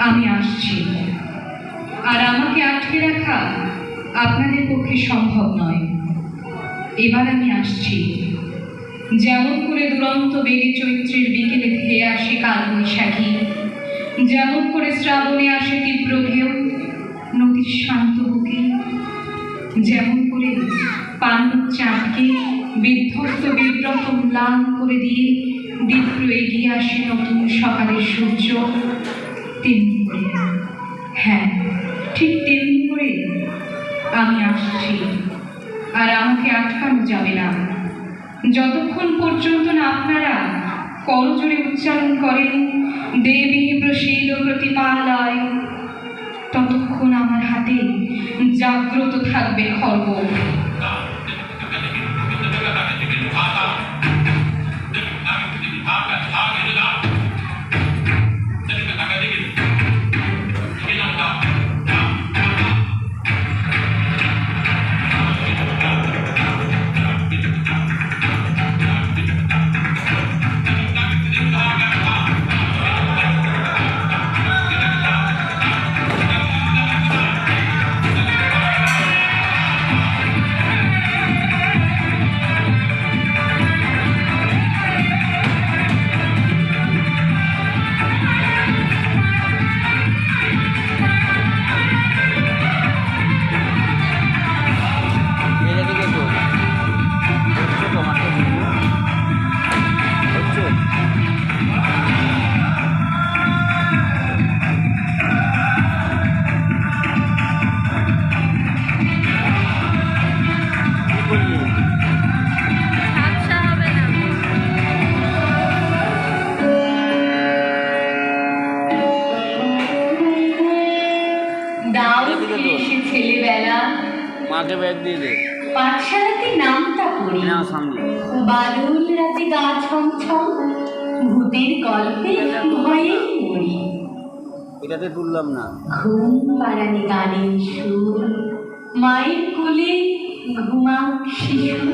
আমি আসছি, আর আমাকে আটকে রাখা আপনাদের পক্ষে সম্ভব নয়। এবার আমি আসছি, যেমন করে দুরন্ত বেগে চৈত্রের বিকেলে ধেয়ে আসে কালবৈশাখী, যেমন করে শ্রাবণে আসে তীব্র ঢেউ নদীর শান্ত বুকে, যেমন করে পাণ্ডব চাঁদকে বিধ্বস্ত বিব্রত ম্লান করে দিয়ে দীপ্র এগিয়ে আসে নতুন সকালের সূর্য, তেমনি করে, হ্যাঁ ঠিক তেমনি করে আমি আসছি। আর আমাকে আটকানো যাবে না, যতক্ষণ পর্যন্ত না আপনারা করজোড়ে উচ্চারণ করেন দেবী প্রসীদ প্রতিপালয়, ততক্ষণ আমার হাতে জাগ্রত থাকবে খর্গ। মাকে ব্যাগ দিয়ে দে। পাঠশালাতে নামটা পড়ি, বাদল রাতে গা ছমছম, ভূতের গল্পে ভয়ে মরি। এটাতে তুললাম না। ঘুম পাড়ানি গানের সুর, মায়ের কোলে ঘুমাক শিশু,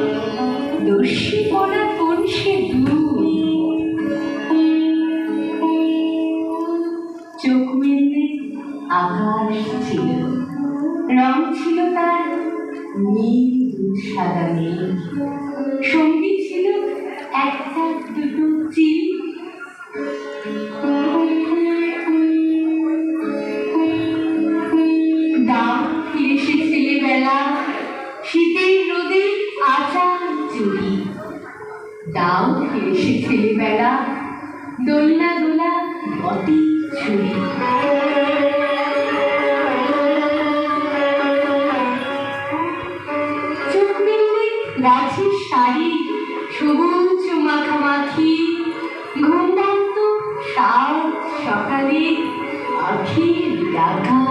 দস্যি পড়া কোন সে দূর। চোখ মেললে আকাশ ছিল, রং ছিল তার নীল সাদা নীল, সঙ্গী ছিল একটা দুটো চিল। দাম ফিরেছে ছেলেবেলা, শীতের রোদে আচার চুরি। দাও ফিরেছে ছেলেবেলা, দোলনা দোলা বটি ছুরি। ডাকাডাকি।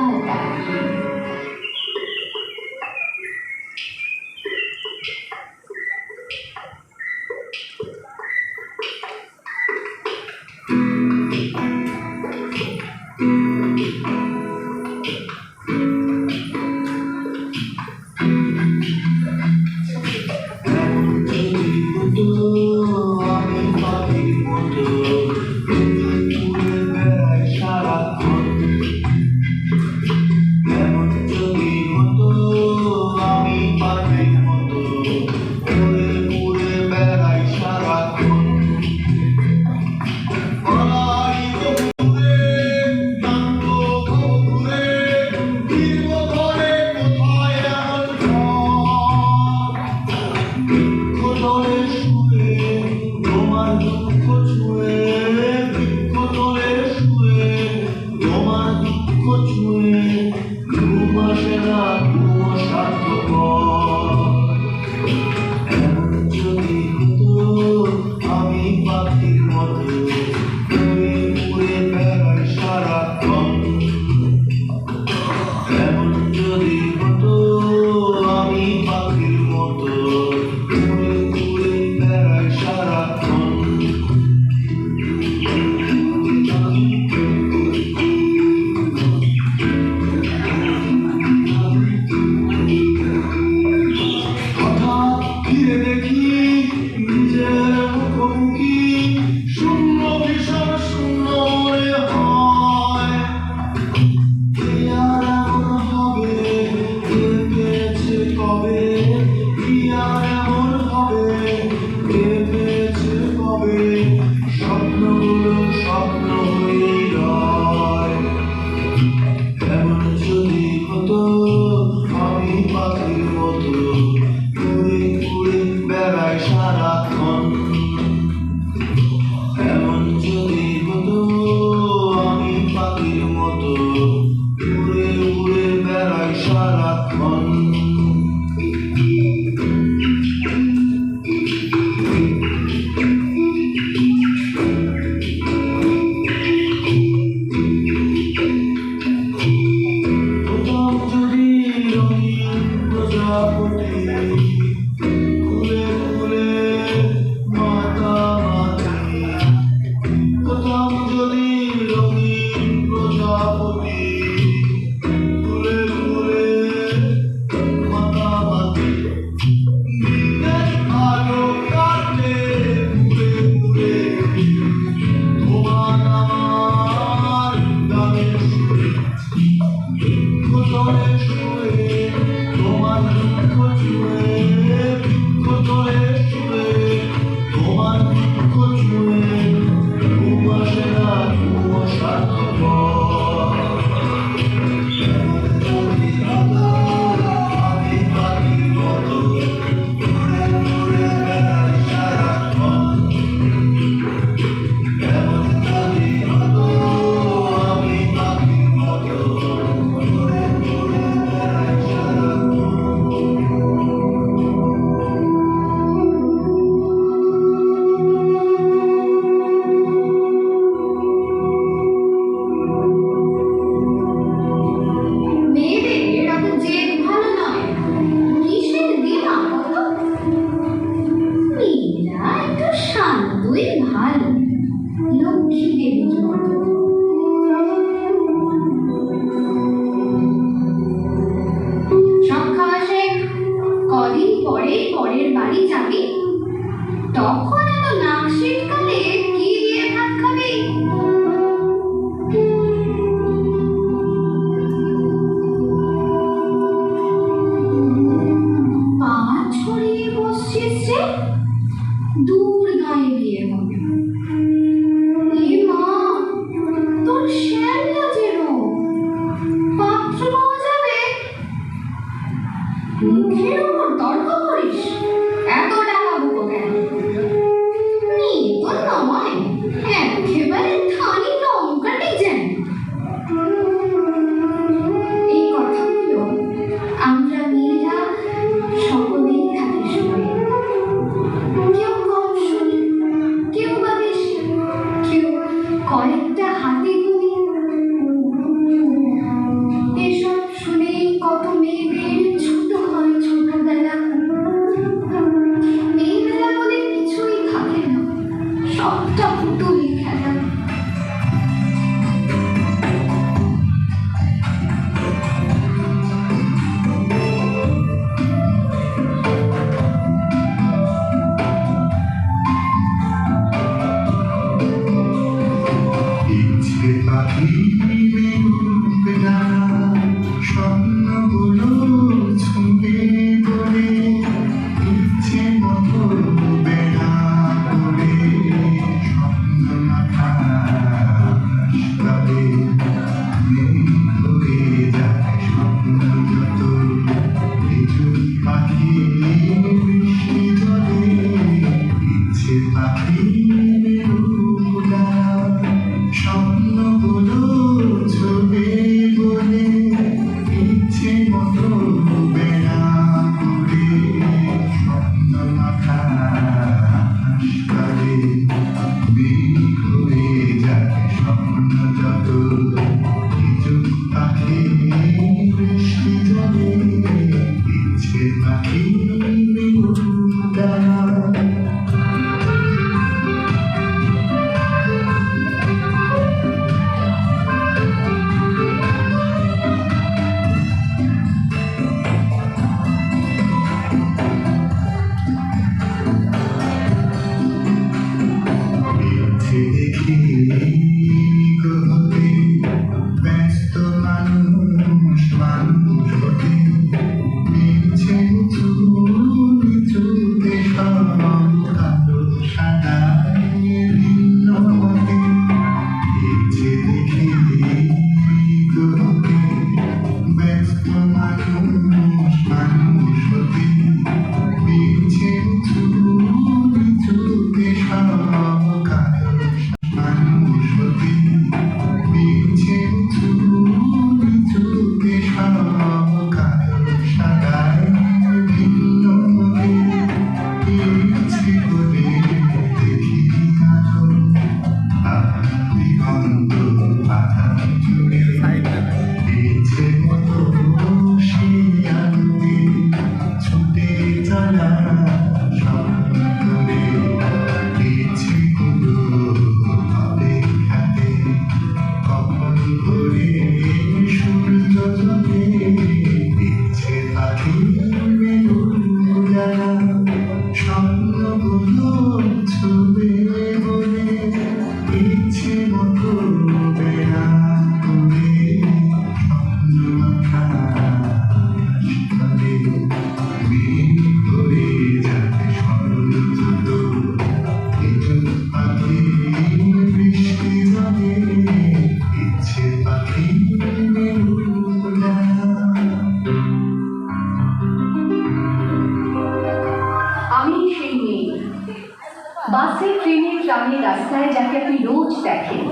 রাস্তায় যাকে আপনি রোজ দেখেন,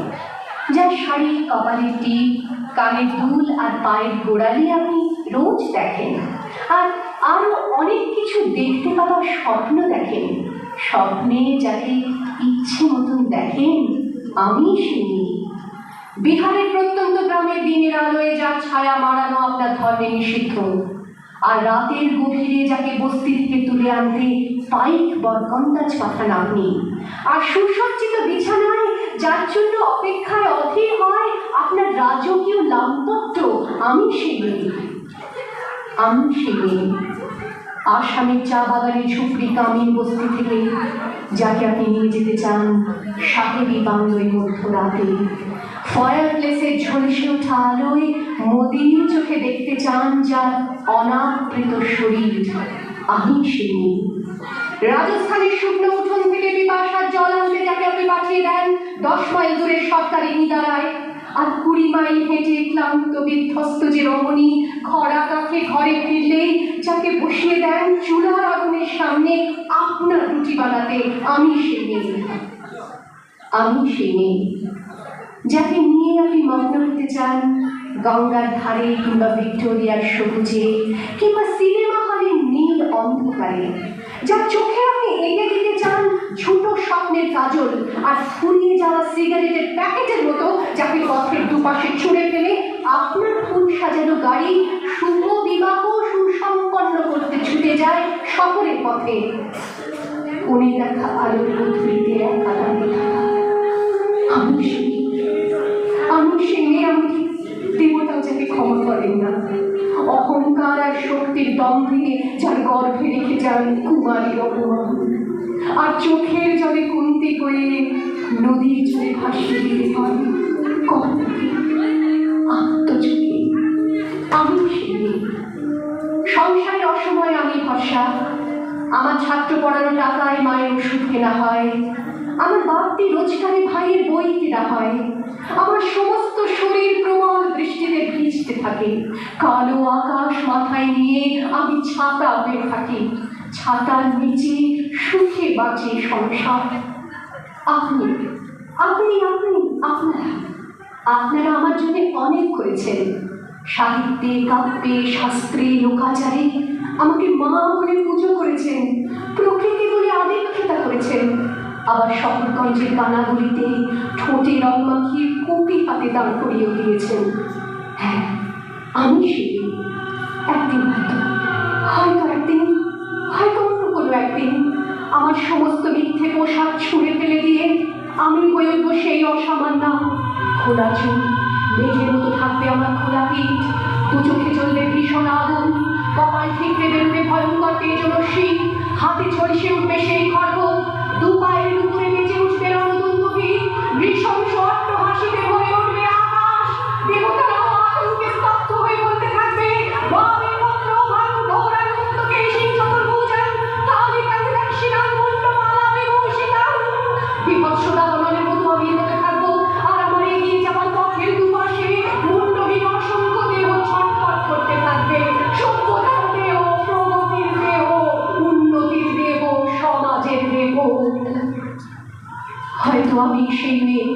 যার শাড়ি, কপালের টিপ, কানের দুল আর পায়ের গোড়ালি আপনি রোজ দেখেন, আর আরো অনেক কিছু দেখতে পাওয়ার স্বপ্ন দেখেন, স্বপ্নে যাকে ইচ্ছে মতন দেখেন, আমি সেই মেয়ে। বিহারের প্রত্যন্ত গ্রামের দিনের আলোয় যার ছায়া মারানো আপনার ধর্মে নিষিদ্ধ, আর রাতের গভীরে যাকে বস্তি থেকে তুলে আনতে পাইক বরকন্দাজ পাঠান আপনি, আর সুসজ্জিত বিছানায় যার জন্য অপেক্ষায় অধীর হয় আপনার রাজকীয় লাম্পট্য, আমি সেই মেয়ে। আমি সেই মেয়ে। আসামের চা বাগানের ঝুপড়ি কামিন বস্তি থেকে যাকে আপনি নিয়ে যেতে চান সাহেবী বাংলোয় মধ্যরাতে, ফায়ার প্লেসের ঝলসে ওঠা আলোয় মোদির চোখে দেখতে চান যার অনাবৃত শরীর, আমি সেই মেয়ে। রাজস্থানের শুকনো উঠোন থেকে পিপাসার জল আনতে যাকে আপনি পাঠিয়ে দেন 10 মাইল দূরের সরকারি নিদারায়, আর 20 মাইল হেঁটে ক্লান্ত বিধ্বস্ত যে রমণী খরা কাঠে ঘরে ফিরলেই যাকে বসিয়ে দেন চুলার আগুনের সামনে আপনার রুটি বানাতে, আমি সেই মেয়ে। আমি সেই মেয়ে যাকে নিয়ে আপনি মগ্ন হতে চান গঙ্গার ধারে কিংবা ভিক্টোরিয়ার সবুজে কিংবা সিনেমা হলের নীল অন্ধকারে, যার চোখে আপনি এঁকে দিতে চান ছোট স্বপ্নের কাজল, আর ফুরিয়ে যাওয়া সিগারেটের প্যাকেটের মতো যাকে পথের দুপাশে ছুঁড়ে ফেলে আপনার ফুল সাজানো গাড়ি শুভ বিবাহ সুসম্পন্ন করতে ছুটে যায় শহরের পথে। কোণে দেখা আলোর গধূলিতে একা দাঁড়িয়ে থাকা, আমি সেই মেয়ে। আমি দেবতাও যাকে ক্ষমা করেন না, অহংকার আর শক্তির দম্ভে যার গর্ভে রেখে যান কুমারীর অপমান, আর চোখের জলে কুন্তি হয়ে নদীর জলে ভাসিয়ে দিতে হয় কর্ণকে আত্মযোগে। আমি সেই মেয়ে। সংসারের অসময়ে আমি ভরসা, আমার ছাত্র পড়ানো টাকায় মায়ের ওষুধ কেনা হয়, আমার বাড়তি রোজগারে ভাইয়ের বই কেনা হয়, আমার সমস্ত শরীর প্রবল বৃষ্টিতে ভিজতে থাকে, কালো আকাশ মাথায় নিয়ে আমি ছাতা হয়ে থাকি, ছাতার নিচে সুখে বাঁচে সংসার। আপনি আপনি আপনি আপনারা আপনারা আমার জন্য অনেক করেছেন, সাহিত্যে, কাব্যে, শাস্ত্রে, লোকাচারে আমাকে মা বলে পুজো করেছেন, প্রকৃতি বলে আবেক্ষিতা করেছেন, আবার শহরগঞ্জের কানাগুলিতে ঠোঁটে রং মাখিয়ে কুপি হাতে দাঁড় করিয়ে দিয়েছেন। হ্যাঁ, আমি সেই একদিন হয়তো অন্য কোনো একদিন আমার সমস্ত মিথ্যে পোশাক ছুঁড়ে ফেলে দিয়ে আমি হয়ে উঠবো সেই অসামান্য। খোলা চুল, মেঘের মতো থাকবে আমার খোলা পিঠ, দু চোখে জ্বলবে ভীষণ আগুন, কপাল ঠিকরে বেরোবে ভয়ঙ্কর তেজরশ্মি, হাতে ঝলসে উঠবে সেই খড়গ, দু পায়ের উপরে বেঁচে উঠবে রণদুন্দুভি, নৃশংস অট্ট হাসিতে ভরে উঠবে আকাশ, দেবতারাও আতঙ্কে স্তব্ধ হয়ে বলতে থাকবে বাবে পত্র ভারু ধৌরান মুক্তকে সিং চতুর্ভুজান তাহলে কাছে দাক্ষিণান মুন্ডমালা বিভূষিতান। বিভৎস দাবানলের মতো আমি এগোতে থাকবো, আর আমার এগিয়ে যাওয়ার পথের দুপাশে মুন্ডহীন অসংখ্য দেহ ছটফট করতে থাকবে। সভ্যতার দেহ, প্রগতির দেহ, উন্নতির দেহ, সমাজের দেহ। হয়তো আমি সেই মেয়ে